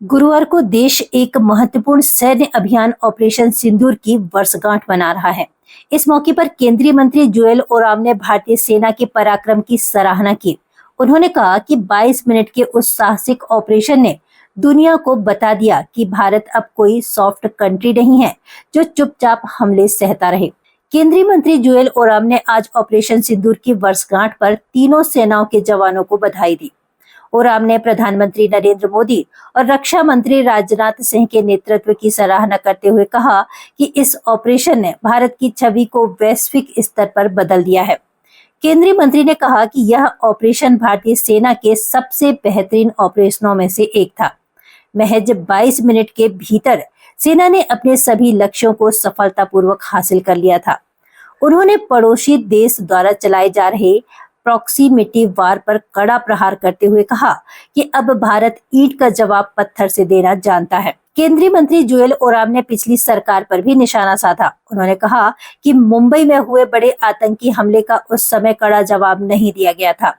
गुरुवार को देश एक महत्वपूर्ण सैन्य अभियान ऑपरेशन सिंदूर की वर्षगांठ मना रहा है। इस मौके पर केंद्रीय मंत्री जुएल ओराम ने भारतीय सेना के पराक्रम की सराहना की। उन्होंने कहा कि 22 मिनट के उस साहसिक ऑपरेशन ने दुनिया को बता दिया कि भारत अब कोई सॉफ्ट कंट्री नहीं है जो चुपचाप हमले सहता रहे। केंद्रीय मंत्री जुएल ओराम ने आज ऑपरेशन सिंदूर की वर्षगांठ पर तीनों सेनाओं के जवानों को बधाई दी। ओराम ने प्रधानमंत्री नरेंद्र मोदी और रक्षा मंत्री राजनाथ सिंह के नेतृत्व की सराहना करते हुए कहा कि इस ऑपरेशन ने भारत की छवि को वैश्विक स्तर पर बदल दिया है। केंद्रीय मंत्री ने कहा कि यह ऑपरेशन भारतीय सेना के सबसे बेहतरीन ऑपरेशनों में से एक था। महज 22 मिनट के भीतर सेना ने अपने सभी लक्ष्यों को सफलतापूर्वक हासिल कर लिया था। उन्होंने पड़ोसी देश द्वारा चलाए जा रहे प्रॉक्सिमिटी वार पर कड़ा प्रहार करते हुए कहा कि अब भारत ईंट का जवाब पत्थर से देना जानता है। केंद्रीय मंत्री जुएल ओराम ने पिछली सरकार पर भी निशाना साधा। उन्होंने कहा कि मुंबई में हुए बड़े आतंकी हमले का उस समय कड़ा जवाब नहीं दिया गया था,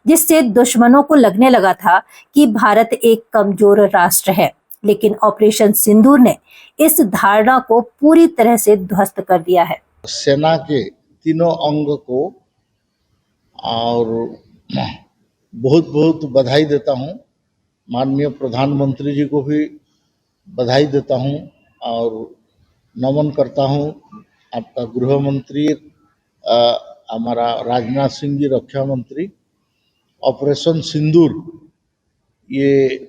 जिससे दुश्मनों को लगने लगा था कि भारत एक कमजोर राष्ट्र है। लेकिन ऑपरेशन सिंदूर ने इस धारणा को पूरी तरह से ध्वस्त कर दिया है। सेना के तीनों अंग को और बहुत बहुत बधाई देता हूँ। माननीय प्रधानमंत्री जी को भी बधाई देता हूँ और नमन करता हूँ। आपका गृह मंत्री, हमारा राजनाथ सिंह जी रक्षा मंत्री, ऑपरेशन सिंदूर ये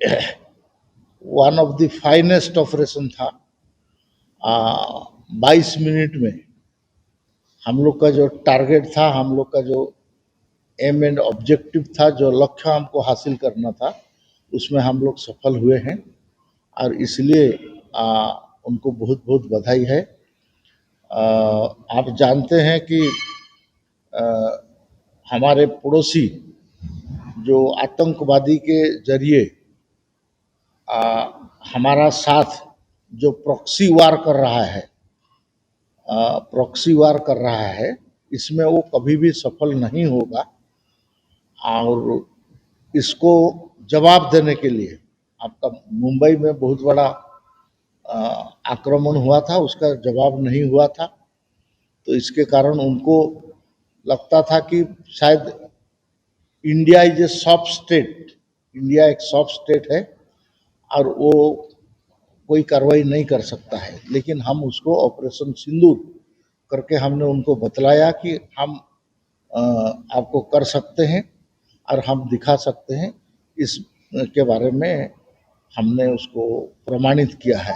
one of the finest operation था। 22 मिनट में हम लोग का जो टारगेट था, हम लोग का जो एम एंड ऑब्जेक्टिव था, जो लक्ष्य हमको हासिल करना था, उसमें हम लोग सफल हुए हैं और इसलिए उनको बहुत बहुत बधाई है। आप जानते हैं कि हमारे पड़ोसी जो आतंकवादी के जरिए हमारा साथ जो प्रॉक्सी वार कर रहा है, इसमें वो कभी भी सफल नहीं होगा और इसको जवाब देने के लिए आपका मुंबई में बहुत बड़ा आक्रमण हुआ था, उसका जवाब नहीं हुआ था। तो इसके कारण उनको लगता था कि शायद India is a soft state, India एक सॉफ्ट स्टेट है और वो कोई कार्रवाई नहीं कर सकता है। लेकिन हम उसको ऑपरेशन सिंदूर करके हमने उनको बतलाया कि हम आपको कर सकते हैं और हम दिखा सकते हैं। इस के बारे में हमने उसको प्रमाणित किया है।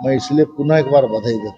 मैं इसलिए पुनः एक बार बधाई देता हूँ।